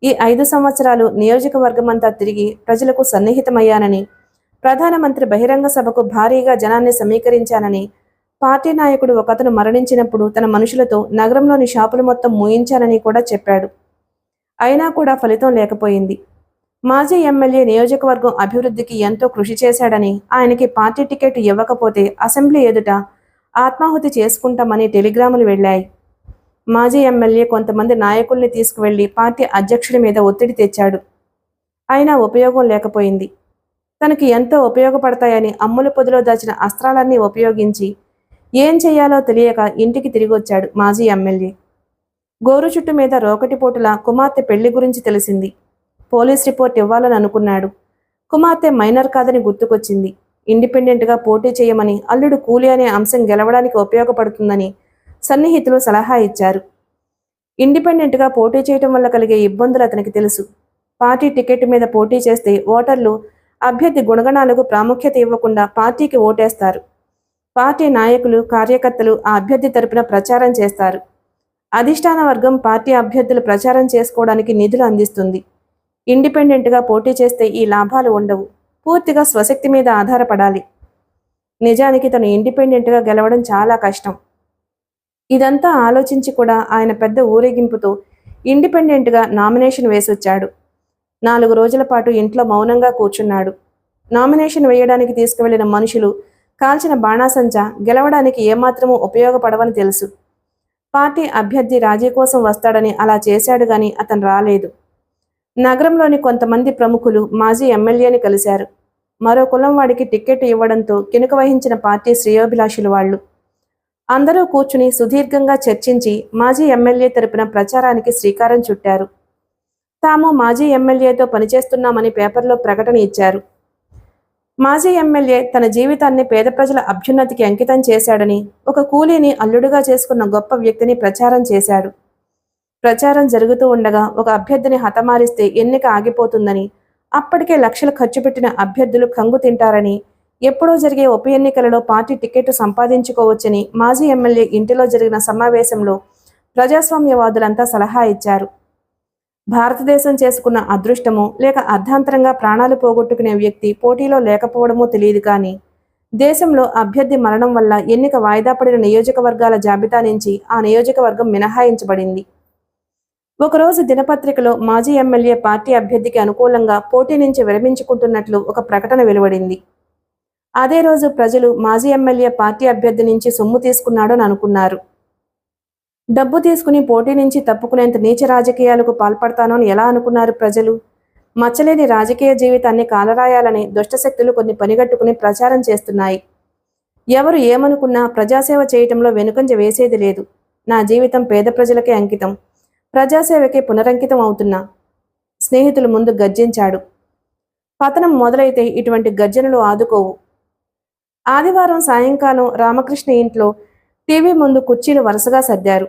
ఈ 5 సంవత్సరాలు నియోజకవర్గమంతా తిరిగి ప్రజలకు సన్నిహితమయ్యానని, ప్రధానమంత్రి బహిరంగ సభకు భారీగా జనాన్ని సమీకరించానని, పార్టీ నాయకుడు ఒకతను మరణించినప్పుడు తన మనుషులతో నగరంలోని షాపులు మొత్తం మూయించానని కూడా చెప్పాడు. అయినా కూడా ఫలితం లేకపోయింది. మాజీ ఎమ్మెల్యే నియోజకవర్గం అభివృద్ధికి ఎంతో కృషి చేశాడని, ఆయనకి పార్టీ టికెట్ ఇవ్వకపోతే అసెంబ్లీ ఎదుట ఆత్మాహుతి చేసుకుంటామని టెలిగ్రాములు వెళ్లాయి. మాజీ ఎమ్మెల్యే కొంతమంది నాయకుల్ని తీసుకువెళ్లి పార్టీ అధ్యక్షుడి మీద ఒత్తిడి తెచ్చాడు. అయినా ఉపయోగం లేకపోయింది. తనకి ఎంతో ఉపయోగపడతాయని అమ్ముల పొదిలో దాచిన అస్త్రాలన్నీ ఉపయోగించి ఏం చెయ్యాలో తెలియక ఇంటికి తిరిగొచ్చాడు మాజీ ఎమ్మెల్యే. గోరు చుట్టు మీద రోకటిపోటులా కుమార్తె పెళ్లి గురించి తెలిసింది. పోలీస్ రిపోర్ట్ ఇవ్వాలని అనుకున్నాడు. కుమార్తె మైనర్ కాదని గుర్తుకొచ్చింది. ఇండిపెండెంట్గా పోటీ చేయమని, అల్లుడు కూలి అనే అంశం గెలవడానికి ఉపయోగపడుతుందని సన్నిహితులు సలహా ఇచ్చారు. ఇండిపెండెంట్గా పోటీ చేయటం వల్ల కలిగే ఇబ్బందులు అతనికి తెలుసు. పార్టీ టికెట్ మీద పోటీ చేస్తే ఓటర్లు అభ్యర్థి గుణగణాలకు ప్రాముఖ్యత ఇవ్వకుండా పార్టీకి ఓటేస్తారు. పార్టీ నాయకులు, కార్యకర్తలు ఆ అభ్యర్థి తరపున ప్రచారం చేస్తారు. అధిష్టాన వర్గం పార్టీ అభ్యర్థులు ప్రచారం చేసుకోవడానికి నిధులు అందిస్తుంది. ఇండిపెండెంట్గా పోటీ చేస్తే ఈ లాభాలు ఉండవు. పూర్తిగా స్వశక్తి మీద ఆధారపడాలి. నిజానికి తను ఇండిపెండెంట్గా గెలవడం చాలా కష్టం. ఇదంతా ఆలోచించి కూడా ఆయన పెద్ద ఊరేగింపుతో ఇండిపెండెంట్గా నామినేషన్ వేసొచ్చాడు. 4 రోజుల పాటు ఇంట్లో మౌనంగా కూర్చున్నాడు. నామినేషన్ వేయడానికి తీసుకువెళ్లిన మనుషులు కాల్చిన బాణాసంచా గెలవడానికి ఏమాత్రమూ ఉపయోగపడవని తెలుసు. పార్టీ అభ్యర్థి రాజీ కోసం వస్తాడని అలా చేశాడు గాని అతను రాలేదు. నగరంలోని కొంతమంది ప్రముఖులు మాజీ ఎమ్మెల్యేని కలిశారు. మరో కులం వాడికి టిక్కెట్ ఇవ్వడంతో కినుక వహించిన పార్టీ శ్రేయోభిలాషులు వాళ్ళు. అందరూ కూర్చుని సుదీర్ఘంగా చర్చించి మాజీ ఎమ్మెల్యే తరపున ప్రచారానికి శ్రీకారం చుట్టారు. తాము మాజీ ఎమ్మెల్యేతో పనిచేస్తున్నామని పేపర్లో ప్రకటన ఇచ్చారు. మాజీ ఎమ్మెల్యే తన జీవితాన్ని పేద ప్రజల అభ్యున్నతికి అంకితం చేశాడని, ఒక కూలీని అల్లుడుగా చేసుకున్న గొప్ప వ్యక్తిని ప్రచారం చేశాడు. ప్రచారం జరుగుతూ ఉండగా ఒక అభ్యర్థిని హతమారిస్తే ఎన్నిక ఆగిపోతుందని, అప్పటికే లక్షలు ఖర్చు పెట్టిన అభ్యర్థులు కంగు తింటారని, ఎప్పుడో జరిగే ఉప ఎన్నికలలో పార్టీ టికెట్ సంపాదించుకోవచ్చని మాజీ ఎమ్మెల్యే ఇంటిలో జరిగిన సమావేశంలో ప్రజాస్వామ్యవాదులంతా సలహా ఇచ్చారు. భారతదేశం చేసుకున్న అదృష్టమో లేక అర్ధాంతరంగా ప్రాణాలు పోగొట్టుకునే వ్యక్తి పోటీలో లేకపోవడమో తెలియదు కానీ, దేశంలో అభ్యర్థి మరణం వల్ల ఎన్నిక వాయిదా పడిన నియోజకవర్గాల జాబితా నుంచి ఆ నియోజకవర్గం మినహాయించబడింది. ఒకరోజు దినపత్రికలో మాజీ ఎమ్మెల్యే పార్టీ అభ్యర్థికి అనుకూలంగా పోటీ నుంచి విరమించుకుంటున్నట్లు ఒక ప్రకటన వెలువడింది. అదే రోజు ప్రజలు మాజీ ఎమ్మెల్యే పార్టీ అభ్యర్థి నుంచి సొమ్ము తీసుకున్నాడని అనుకున్నారు. డబ్బు తీసుకుని పోటీ నుంచి తప్పుకునేంత నీచ రాజకీయాలకు పాల్పడతానో అని ఎలా అనుకున్నారు ప్రజలు? మచ్చలేని రాజకీయ జీవితాన్ని కాలరాయాలని దుష్టశక్తులు కొన్ని పనిగట్టుకుని ప్రచారం చేస్తున్నాయి. ఎవరు ఏమనుకున్నా ప్రజాసేవ చేయటంలో వెనుకంజ వేసేది లేదు. నా జీవితం పేద ప్రజలకే అంకితం, ప్రజాసేవకే పునరంకితం అవుతున్నా, స్నేహితుల ముందు గర్జించాడు. పతనం మొదలైతే ఇటువంటి గర్జనలు ఆదుకోవు. ఆదివారం సాయంకాలం రామకృష్ణ ఇంట్లో టీవీ ముందు కుర్చీలు వరుసగా సర్దారు.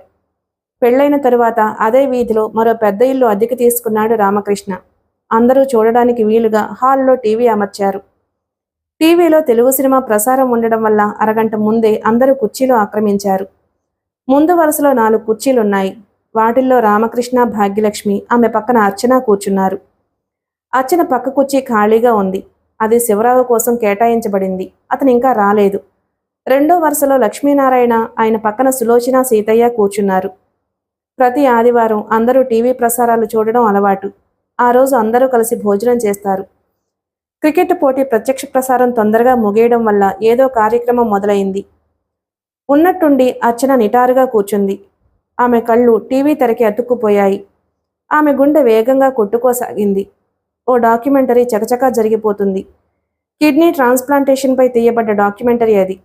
పెళ్లైన తరువాత అదే వీధిలో మరో పెద్ద ఇల్లు అద్దెకి తీసుకున్నాడు రామకృష్ణ. అందరూ చూడడానికి వీలుగా హాల్లో టీవీ అమర్చారు. టీవీలో తెలుగు సినిమా ప్రసారం ఉండడం వల్ల అరగంట ముందే అందరూ కుర్చీలు ఆక్రమించారు. ముందు వరుసలో 4 కుర్చీలున్నాయి. వాటిల్లో రామకృష్ణ, భాగ్యలక్ష్మి, ఆమె పక్కన అర్చన కూర్చున్నారు. అర్చన పక్క కుర్చీ ఖాళీగా ఉంది. అది శివరావు కోసం కేటాయించబడింది. అతను ఇంకా రాలేదు. రెండో వరుసలో లక్ష్మీనారాయణ, ఆయన పక్కన సులోచన, సీతయ్య కూర్చున్నారు. ప్రతి ఆదివారం అందరూ టీవీ ప్రసారాలు చూడడం అలవాటు. ఆ రోజు అందరూ కలిసి భోజనం చేస్తారు. క్రికెట్ పోటీ ప్రత్యక్ష ప్రసారం తొందరగా ముగియడం వల్ల ఏదో కార్యక్రమం మొదలైంది. ఉన్నట్టుండి అర్చన నిటారుగా కూర్చుంది. ఆమె కళ్ళు టీవీ తెరకి అతుక్కుపోయాయి. ఆమె గుండె వేగంగా కొట్టుకోసాగింది. ఓ డాక్యుమెంటరీ చకచకా జరిగిపోతుంది. కిడ్నీ ట్రాన్స్ప్లాంటేషన్పై తీయబడ్డ డాక్యుమెంటరీ అది.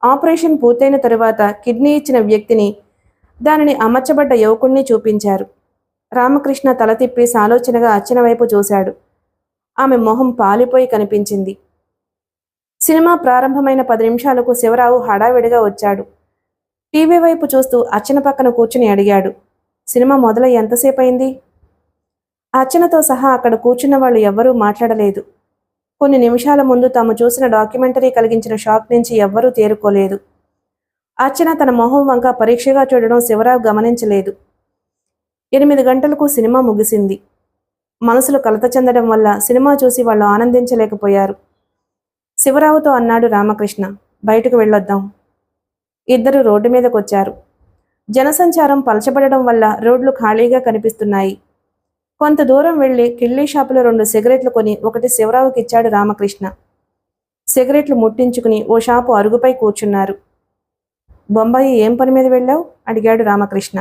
ఆపరేషన్ పూర్తయిన తరువాత కిడ్నీ ఇచ్చిన వ్యక్తిని, దానిని అమర్చబడ్డ యువకుణ్ణి చూపించారు. రామకృష్ణ తల తిప్పి సాలోచనగా అర్చన వైపు చూశాడు. ఆమె మొహం పాలిపోయి కనిపించింది. సినిమా ప్రారంభమైన 10 నిమిషాలకు శివరావు హడావిడిగా వచ్చాడు. టీవీ వైపు చూస్తూ అర్చన పక్కన కూర్చుని అడిగాడు, సినిమా మొదలై ఎంతసేపు అయింది? అర్చనతో సహా అక్కడ కూర్చున్న వాళ్ళు ఎవ్వరూ మాట్లాడలేదు. కొన్ని నిమిషాల ముందు తాము చూసిన డాక్యుమెంటరీ కలిగించిన షాక్ నుంచి ఎవ్వరూ తేరుకోలేదు. అర్చన తన మొహం వంక పరీక్షగా చూడడం శివరావు గమనించలేదు. 8 గంటలకు సినిమా ముగిసింది. మనసులు కలత చెందడం వల్ల సినిమా చూసి వాళ్ళు ఆనందించలేకపోయారు. శివరావుతో అన్నాడు రామకృష్ణ, బయటకు వెళ్ళొద్దాం. ఇద్దరు రోడ్డు మీదకొచ్చారు. జనసంచారం పలచబడడం వల్ల రోడ్లు ఖాళీగా కనిపిస్తున్నాయి. కొంత దూరం వెళ్లి కిళ్ళీ షాపులో 2 సిగరెట్లు కొని ఒకటి శివరావుకి ఇచ్చాడు రామకృష్ణ. సిగరెట్లు ముట్టించుకుని ఓ షాపు అరుగుపై కూర్చున్నారు. బొంబాయి ఏం పని మీద వెళ్ళావు? అడిగాడు రామకృష్ణ.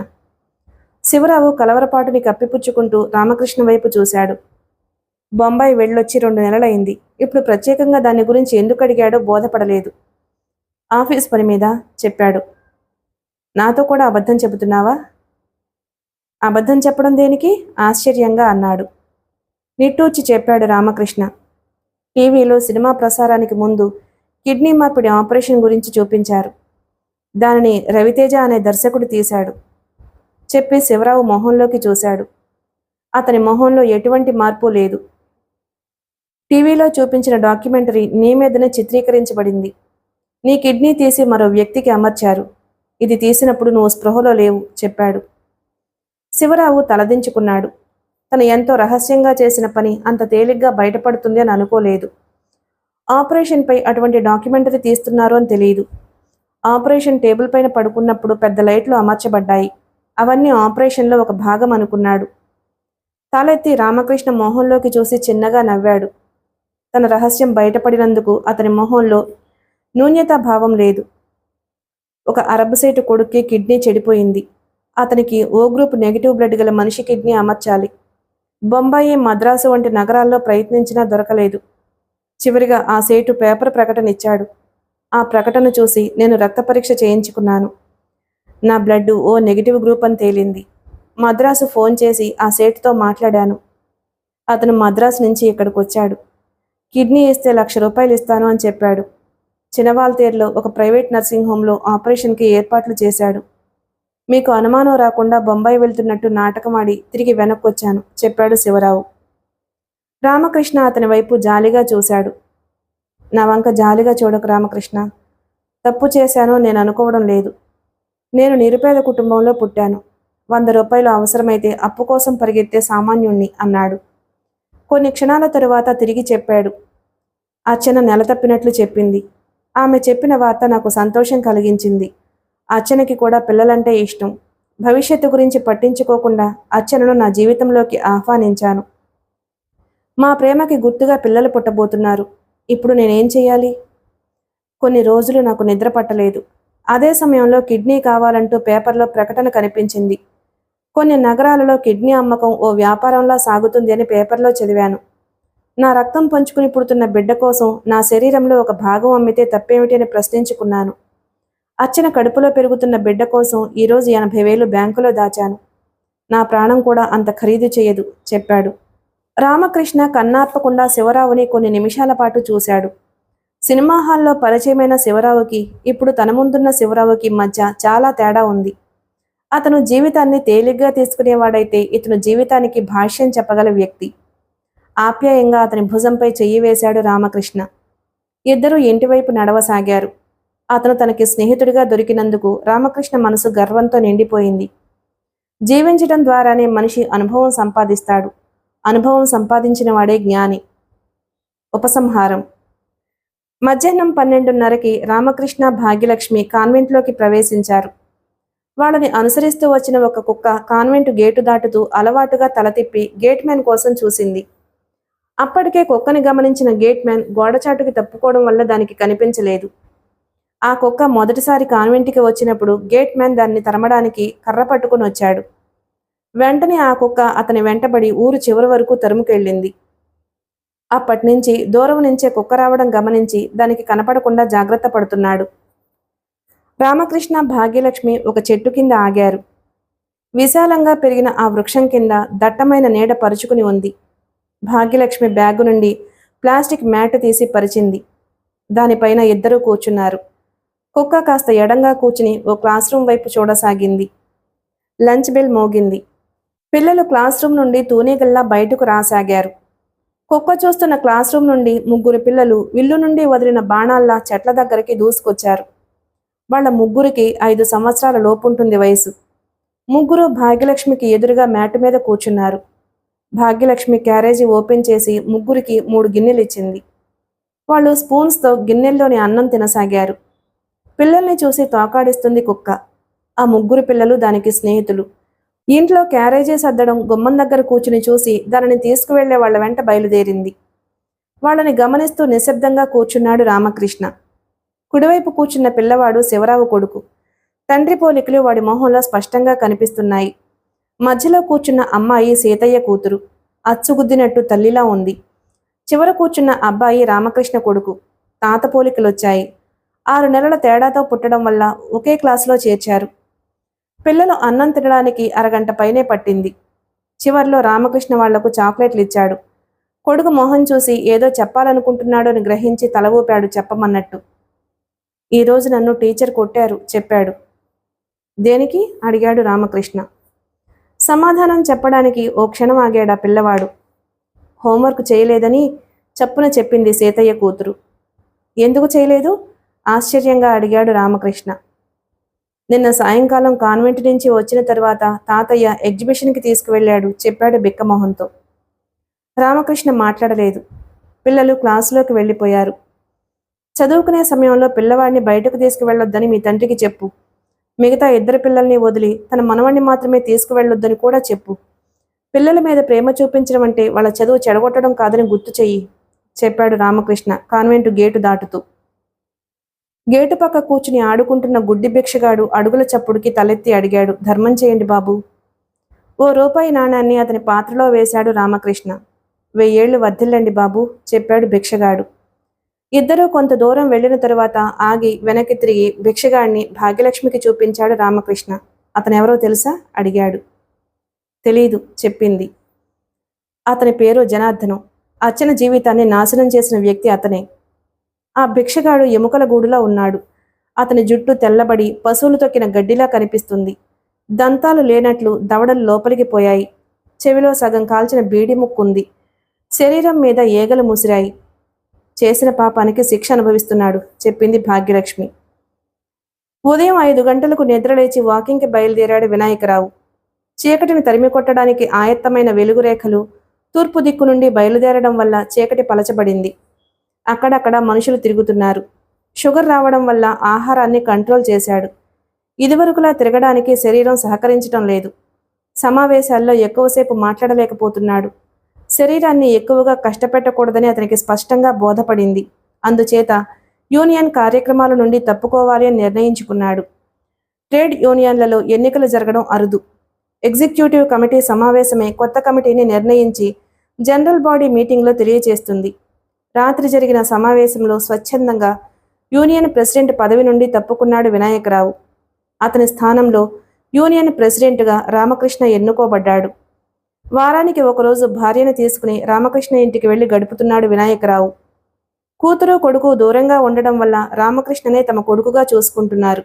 శివరావు కలవరపాటుని కప్పిపుచ్చుకుంటూ రామకృష్ణ వైపు చూశాడు. బొంబాయి వెళ్ళొచ్చి 2 నెలలైంది. ఇప్పుడు ప్రత్యేకంగా దాని గురించి ఎందుకు అడిగాడో బోధపడలేదు. ఆఫీస్ పని మీద చెప్పాడు. నాతో కూడా అబద్ధం చెబుతున్నావా? అబద్ధం చెప్పడం దేనికి? ఆశ్చర్యంగా అన్నాడు. నిట్టూర్చి చెప్పాడు రామకృష్ణ. టీవీలో సినిమా ప్రసారానికి ముందు కిడ్నీ మార్పిడి ఆపరేషన్ గురించి చూపించారు. దానిని రవితేజ అనే దర్శకుడు తీశాడు. చెప్పి శివరావు మొహంలోకి చూశాడు. అతని మొహంలో ఎటువంటి మార్పు లేదు. టీవీలో చూపించిన డాక్యుమెంటరీ నీ మీదనే చిత్రీకరించబడింది. నీ కిడ్నీ తీసి మరో వ్యక్తికి అమర్చారు. ఇది తీసినప్పుడు నువ్వు స్పృహలో లేవు చెప్పాడు. శివరావు తలదించుకున్నాడు. తను ఎంతో రహస్యంగా చేసిన పని అంత తేలిగ్గా బయటపడుతుంది అని అనుకోలేదు. ఆపరేషన్పై అటువంటి డాక్యుమెంటరీ తీస్తున్నారు అని తెలియదు. ఆపరేషన్ టేబుల్ పైన పడుకున్నప్పుడు పెద్ద లైట్లు అమర్చబడ్డాయి. అవన్నీ ఆపరేషన్లో ఒక భాగం అనుకున్నాడు. తలెత్తి రామకృష్ణ మొహంలోకి చూసి చిన్నగా నవ్వాడు. తన రహస్యం బయటపడినందుకు అతని మొహంలో న్యూన్యతా భావం లేదు. ఒక అరబ్ సైటు కొడుక్కి కిడ్నీ చెడిపోయింది. అతనికి ఓ గ్రూప్ నెగిటివ్ బ్లడ్ గల మనిషి కిడ్నీ అమర్చాలి. బొంబాయి, మద్రాసు వంటి నగరాల్లో ప్రయత్నించినా దొరకలేదు. చివరిగా ఆ సేటు పేపర్ ప్రకటన ఇచ్చాడు. ఆ ప్రకటన చూసి నేను రక్త పరీక్ష చేయించుకున్నాను. నా బ్లడ్ ఓ నెగిటివ్ గ్రూప్ అని తేలింది. మద్రాసు ఫోన్ చేసి ఆ సేటుతో మాట్లాడాను. అతను మద్రాసు నుంచి ఇక్కడికి వచ్చాడు. కిడ్నీ ఇస్తే 1,00,000 రూపాయలు ఇస్తాను అని చెప్పాడు. చినవాల్తేరులో ఒక ప్రైవేట్ నర్సింగ్ హోంలో ఆపరేషన్కి ఏర్పాట్లు చేశాడు. మీకు అనుమానం రాకుండా బొంబాయి వెళ్తున్నట్టు నాటకమాడి తిరిగి వెనక్కొచ్చాను చెప్పాడు శివరావు. రామకృష్ణ అతని వైపు జాలిగా చూశాడు. నా వంక జాలిగా చూడకు రామకృష్ణ. తప్పు చేశానో నేను అనుకోవడం లేదు. నేను నిరుపేద కుటుంబంలో పుట్టాను. 100 రూపాయలు అవసరమైతే అప్పు కోసం పరిగెత్తే సామాన్యుణ్ణి అన్నాడు. కొన్ని క్షణాల తరువాత తిరిగి చెప్పాడు. అర్చన నెల తప్పినట్లు చెప్పింది. ఆమె చెప్పిన వార్త నాకు సంతోషం కలిగించింది. అర్చనకి కూడా పిల్లలంటే ఇష్టం. భవిష్యత్తు గురించి పట్టించుకోకుండా అర్చనను నా జీవితంలోకి ఆహ్వానించాను. మా ప్రేమకి గుర్తుగా పిల్లలు పుట్టబోతున్నారు. ఇప్పుడు నేనేం చెయ్యాలి? కొన్ని రోజులు నాకు నిద్ర పట్టలేదు. అదే సమయంలో కిడ్నీ కావాలంటూ పేపర్లో ప్రకటన కనిపించింది. కొన్ని నగరాలలో కిడ్నీ అమ్మకం ఓ వ్యాపారంలా సాగుతుంది అని పేపర్లో చదివాను. నా రక్తం పంచుకుని పుడుతున్న బిడ్డ కోసం నా శరీరంలో ఒక భాగం అమ్మితే తప్పేమిటి అని ప్రశ్నించుకున్నాను. అర్చన కడుపులో పెరుగుతున్న బిడ్డ కోసం ఈరోజు 80,000 బ్యాంకులో దాచాను. నా ప్రాణం కూడా అంత ఖరీదు చేయదు చెప్పాడు. రామకృష్ణ కన్నార్పకుండా శివరావుని కొన్ని నిమిషాల పాటు చూశాడు. సినిమా హాల్లో పరిచయమైన శివరావుకి ఇప్పుడు తన ముందున్న శివరావుకి మధ్య చాలా తేడా ఉంది. అతను జీవితాన్ని తేలిగ్గా తీసుకునేవాడైతే ఇతను జీవితానికి భాష్యం చెప్పగల వ్యక్తి. ఆప్యాయంగా అతని భుజంపై చెయ్యి వేశాడు రామకృష్ణ. ఇద్దరూ ఇంటివైపు నడవసాగారు. అతను తనకి స్నేహితుడిగా దొరికినందుకు రామకృష్ణ మనసు గర్వంతో నిండిపోయింది. జీవించడం ద్వారానే మనిషి అనుభవం సంపాదిస్తాడు. అనుభవం సంపాదించిన వాడే జ్ఞాని. ఉపసంహారం. మధ్యాహ్నం 12:30కి రామకృష్ణ, భాగ్యలక్ష్మి కాన్వెంట్లోకి ప్రవేశించారు. వాళ్ళని అనుసరిస్తూ వచ్చిన ఒక కుక్క కాన్వెంటు గేటు దాటుతూ అలవాటుగా తల తిప్పి గేట్ మ్యాన్ కోసం చూసింది. అప్పటికే కుక్కని గమనించిన గేట్ మ్యాన్ గోడచాటుకి తప్పుకోవడం వల్ల దానికి కనిపించలేదు. ఆ కుక్క మొదటిసారి కాన్వెంట్కి వచ్చినప్పుడు గేట్ మ్యాన్ దాన్ని తరమడానికి కర్ర పట్టుకుని వచ్చాడు. వెంటనే ఆ కుక్క అతని వెంటబడి ఊరు చివరి వరకు తరుముకెళ్ళింది. అప్పటినుంచి దూరం నుంచే కుక్క రావడం గమనించి దానికి కనపడకుండా జాగ్రత్త పడుతున్నాడు. రామకృష్ణ, భాగ్యలక్ష్మి ఒక చెట్టు కింద ఆగారు. విశాలంగా పెరిగిన ఆ వృక్షం కింద దట్టమైన నీడ పరుచుకుని ఉంది. భాగ్యలక్ష్మి బ్యాగు నుండి ప్లాస్టిక్ మ్యాట్ తీసి పరిచింది. దానిపైన ఇద్దరూ కూర్చున్నారు. కుక్క కాస్త ఎడంగా కూర్చుని ఓ క్లాస్ రూమ్ వైపు చూడసాగింది. లంచ్ బెల్ మోగింది. పిల్లలు క్లాస్ రూమ్ నుండి తూనీగల్లా బయటకు రాసాగారు. కుక్క చూస్తున్న క్లాస్ రూమ్ నుండి 3 పిల్లలు విల్లు నుండి వదిలిన బాణాల్లా చెట్ల దగ్గరికి దూసుకొచ్చారు. వాళ్ళ ముగ్గురికి 5 సంవత్సరాల లోపుంటుంది వయసు. ముగ్గురు భాగ్యలక్ష్మికి ఎదురుగా మ్యాట్ మీద కూర్చున్నారు. భాగ్యలక్ష్మి క్యారేజీ ఓపెన్ చేసి ముగ్గురికి 3 గిన్నెలు ఇచ్చింది. వాళ్ళు స్పూన్స్తో గిన్నెల్లోని అన్నం తినసాగారు. పిల్లల్ని చూసి తోకాడిస్తుంది కుక్క. ఆ 3 పిల్లలు దానికి స్నేహితులు. ఇంట్లో క్యారేజీ సర్దడం గుమ్మం దగ్గర కూర్చుని చూసి దానిని తీసుకువెళ్లే వాళ్ల వెంట బయలుదేరింది. వాళ్ళని గమనిస్తూ నిశ్శబ్దంగా కూర్చున్నాడు రామకృష్ణ. కుడివైపు కూర్చున్న పిల్లవాడు శివరావు కొడుకు. తండ్రి పోలికలు వాడి మొహంలో స్పష్టంగా కనిపిస్తున్నాయి. మధ్యలో కూర్చున్న అమ్మాయి సీతయ్య కూతురు. అచ్చుగుద్దినట్టు తల్లిలా ఉంది. చివర కూర్చున్న అబ్బాయి రామకృష్ణ కొడుకు. తాత పోలికలొచ్చాయి. 6 నెలల తేడాతో పుట్టడం వల్ల ఒకే క్లాసులో చేర్చారు. పిల్లలు అన్నం తినడానికి అరగంట పైనే పట్టింది. చివర్లో రామకృష్ణ వాళ్లకు చాక్లెట్లు ఇచ్చాడు. కొడుకు మొహం చూసి ఏదో చెప్పాలనుకుంటున్నాడు అని గ్రహించి తల ఊపాడు చెప్పమన్నట్టు. ఈరోజు నన్ను టీచర్ కొట్టారు చెప్పాడు. దేనికి అడిగాడు రామకృష్ణ. సమాధానం చెప్పడానికి ఓ క్షణం ఆగాడా పిల్లవాడు. హోంవర్క్ చేయలేదని చప్పున చెప్పింది సీతయ్య కూతురు. ఎందుకు చేయలేదు ఆశ్చర్యంగా అడిగాడు రామకృష్ణ. నిన్న సాయంకాలం కాన్వెంట్ నుంచి వచ్చిన తర్వాత తాతయ్య ఎగ్జిబిషన్కి తీసుకువెళ్ళాడు చెప్పాడు బిక్కమొహంతో. రామకృష్ణ మాట్లాడలేదు. పిల్లలు క్లాసులోకి వెళ్ళిపోయారు. చదువుకునే సమయంలో పిల్లవాడిని బయటకు తీసుకువెళ్ళొద్దని మీ తండ్రికి చెప్పు. మిగతా 2 పిల్లల్ని వదిలి తన మనవణ్ణి మాత్రమే తీసుకువెళ్ళొద్దని కూడా చెప్పు. పిల్లల మీద ప్రేమ చూపించడం అంటే వాళ్ళ చదువు చెడగొట్టడం కాదని గుర్తు చెయ్యి చెప్పాడు రామకృష్ణ కాన్వెంటు గేటు దాటుతూ. గేటు పక్క కూర్చుని ఆడుకుంటున్న గుడ్డి భిక్షగాడు అడుగుల చప్పుడుకి తలెత్తి అడిగాడు. ధర్మం చేయండి బాబు. ఓ రూపాయి నాణాన్ని అతని పాత్రలో వేశాడు రామకృష్ణ. 1000 ఏళ్లు వర్ధిల్లండి బాబు చెప్పాడు భిక్షగాడు. ఇద్దరూ కొంత దూరం వెళ్లిన తరువాత ఆగి వెనక్కి తిరిగి భిక్షగాడిని భాగ్యలక్ష్మికి చూపించాడు రామకృష్ణ. అతనెవరో తెలుసా అడిగాడు. తెలీదు చెప్పింది. అతని పేరు జనార్దనం. అచ్చన జీవితాన్ని నాశనం చేసిన వ్యక్తి అతనే. ఆ భిక్షగాడు ఎముకల గూడులా ఉన్నాడు. అతని జుట్టు తెల్లబడి పశువులు తొక్కిన గడ్డిలా కనిపిస్తుంది. దంతాలు లేనట్లు దవడలు లోపలికి పోయాయి. చెవిలో సగం కాల్చిన బీడి ముక్కుంది. శరీరం మీద ఏగలు ముసిరాయి. చేసిన పాపానికి శిక్ష అనుభవిస్తున్నాడు చెప్పింది భాగ్యలక్ష్మి. ఉదయం 5 గంటలకు నిద్రలేచి వాకింగ్కి బయలుదేరాడు వినాయకరావు. చీకటిని తరిమి కొట్టడానికి ఆయత్తమైన వెలుగురేఖలు తూర్పు దిక్కు నుండి బయలుదేరడం వల్ల చీకటి పలచబడింది. అక్కడక్కడ మనుషులు తిరుగుతున్నారు. షుగర్ రావడం వల్ల ఆహారాన్ని కంట్రోల్ చేశాడు. ఇదివరకులా తిరగడానికి శరీరం సహకరించడం లేదు. సమావేశాల్లో ఎక్కువసేపు మాట్లాడలేకపోతున్నాడు. శరీరాన్ని ఎక్కువగా కష్టపెట్టకూడదని అతనికి స్పష్టంగా బోధపడింది. అందుచేత యూనియన్ కార్యక్రమాల నుండి తప్పుకోవాలి అని నిర్ణయించుకున్నాడు. ట్రేడ్ యూనియన్లలో ఎన్నికలు జరగడం అరుదు. ఎగ్జిక్యూటివ్ కమిటీ సమావేశమే కొత్త కమిటీని నిర్ణయించి జనరల్ బాడీ మీటింగ్లో తెలియచేస్తుంది. రాత్రి జరిగిన సమావేశంలో స్వచ్ఛందంగా యూనియన్ ప్రెసిడెంట్ పదవి నుండి తప్పుకున్నాడు వినాయకరావు. అతని స్థానంలో యూనియన్ ప్రెసిడెంట్గా రామకృష్ణ ఎన్నుకోబడ్డాడు. వారానికి ఒకరోజు భార్యను తీసుకుని రామకృష్ణ ఇంటికి వెళ్లి గడుపుతున్నాడు వినాయకరావు. కూతురు కొడుకు దూరంగా ఉండడం వల్ల రామకృష్ణనే తమ కొడుకుగా చూసుకుంటున్నారు.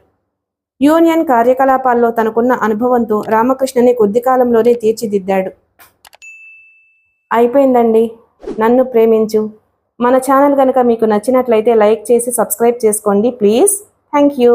యూనియన్ కార్యకలాపాల్లో తనకున్న అనుభవంతో రామకృష్ణని కొద్ది కాలంలోనే తీర్చిదిద్దాడు. అయిపోయిందండి. నన్ను ప్రేమించు. మన ఛానల్ కనుక మీకు నచ్చినట్లయితే లైక్ చేసి సబ్స్క్రైబ్ చేసుకోండి ప్లీజ్. Thank you.